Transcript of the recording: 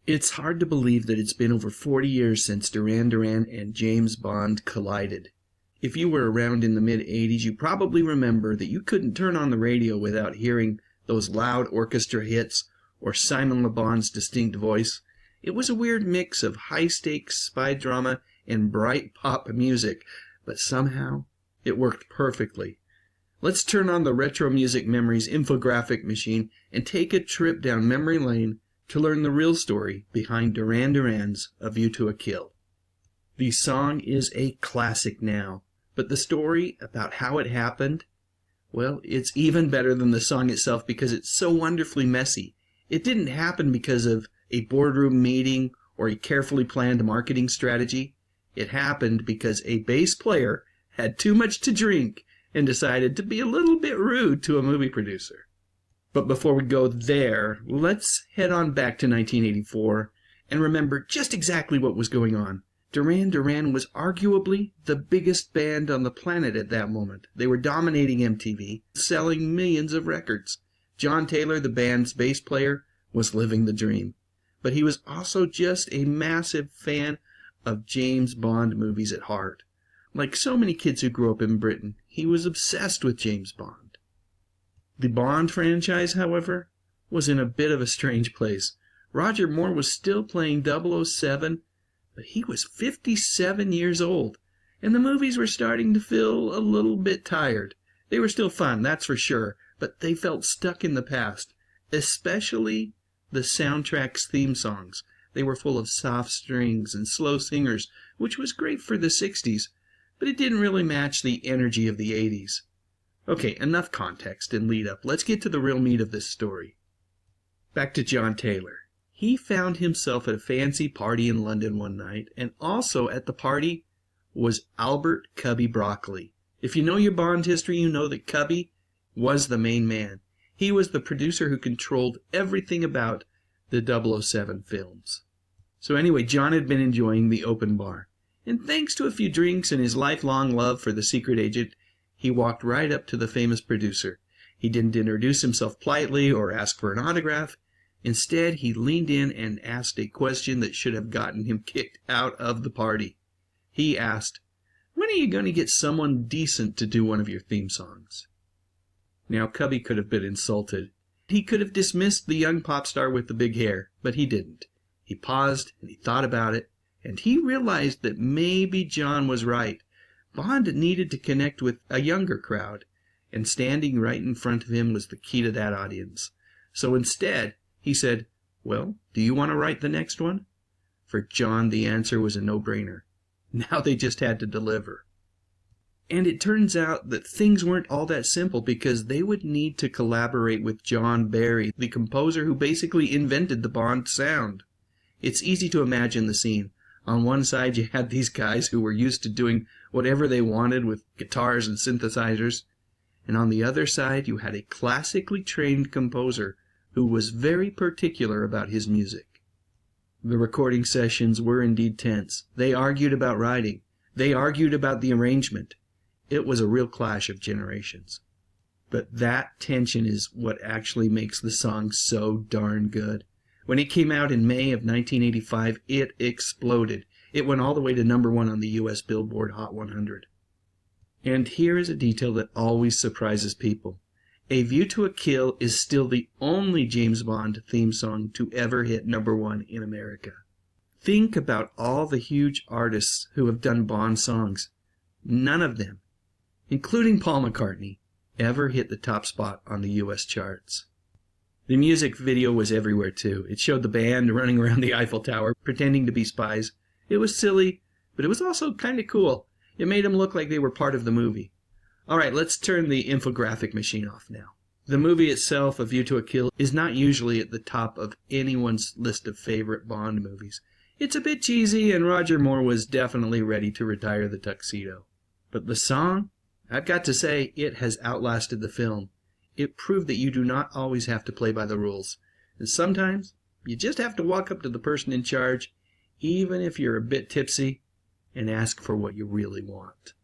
It's hard to believe that it's been over 40 years since Duran Duran and James Bond collided. If you were around in the mid-'80s, you probably remember that you couldn't turn on the radio without hearing those loud orchestra hits or Simon Le Bon's distinct voice. It was a weird mix of high-stakes spy drama and bright pop music, but somehow it worked perfectly. Let's turn on the Retro Music Memories infographic machine and take a trip down memory lane to learn the real story behind Duran Duran's A View to a Kill. The song is a classic now, but the story about how it happened, well, it's even better than the song itself because it's so wonderfully messy. It didn't happen because of a boardroom meeting or a carefully planned marketing strategy. It happened because a bass player had too much to drink and decided to be a little bit rude to a movie producer. But before we go there, let's head on back to 1984 and remember just exactly what was going on. Duran Duran was arguably the biggest band on the planet at that moment. They were dominating MTV, selling millions of records. John Taylor, the band's bass player, was living the dream. But he was also just a massive fan of James Bond movies at heart. Like so many kids who grew up in Britain, he was obsessed with James Bond. The Bond franchise, however, was in a bit of a strange place. Roger Moore was still playing 007, but he was 57 years old, and the movies were starting to feel a little bit tired. They were still fun, that's for sure, but they felt stuck in the past, especially the soundtrack's theme songs. They were full of soft strings and slow singers, which was great for the 60s, but it didn't really match the energy of the 80s. Okay, enough context and lead up. Let's get to the real meat of this story. Back to John Taylor. He found himself at a fancy party in London one night, and also at the party was Albert Cubby Broccoli. If you know your Bond history, you know that Cubby was the main man. He was the producer who controlled everything about the 007 films. So anyway, John had been enjoying the open bar. And thanks to a few drinks and his lifelong love for the secret agent, he walked right up to the famous producer. He didn't introduce himself politely or ask for an autograph. Instead, he leaned in and asked a question that should have gotten him kicked out of the party. He asked, "When are you going to get someone decent to do one of your theme songs?" Now, Cubby could have been insulted. He could have dismissed the young pop star with the big hair, but he didn't. He paused and he thought about it, and he realized that maybe John was right. Bond needed to connect with a younger crowd, and standing right in front of him was the key to that audience. So instead, he said, "Well, do you want to write the next one?" For John, the answer was a no-brainer. Now they just had to deliver. And it turns out that things weren't all that simple because they would need to collaborate with John Barry, the composer who basically invented the Bond sound. It's easy to imagine the scene. On one side, you had these guys who were used to doing whatever they wanted with guitars and synthesizers. And on the other side, you had a classically trained composer who was very particular about his music. The recording sessions were indeed tense. They argued about writing. They argued about the arrangement. It was a real clash of generations. But that tension is what actually makes the song so darn good. When it came out in May of 1985, it exploded. It went all the way to #1 on the US Billboard Hot 100. And here is a detail that always surprises people. A View to a Kill is still the only James Bond theme song to ever hit #1 in America. Think about all the huge artists who have done Bond songs. None of them, including Paul McCartney, ever hit the top spot on the US charts. The music video was everywhere too. It showed the band running around the Eiffel Tower, pretending to be spies. It was silly, but it was also kind of cool. It made them look like they were part of the movie. Alright, let's turn the infographic machine off now. The movie itself, A View to a Kill, is not usually at the top of anyone's list of favorite Bond movies. It's a bit cheesy, and Roger Moore was definitely ready to retire the tuxedo. But the song? I've got to say, it has outlasted the film. It proved that you do not always have to play by the rules. And sometimes, you just have to walk up to the person in charge, even if you're a bit tipsy, and ask for what you really want.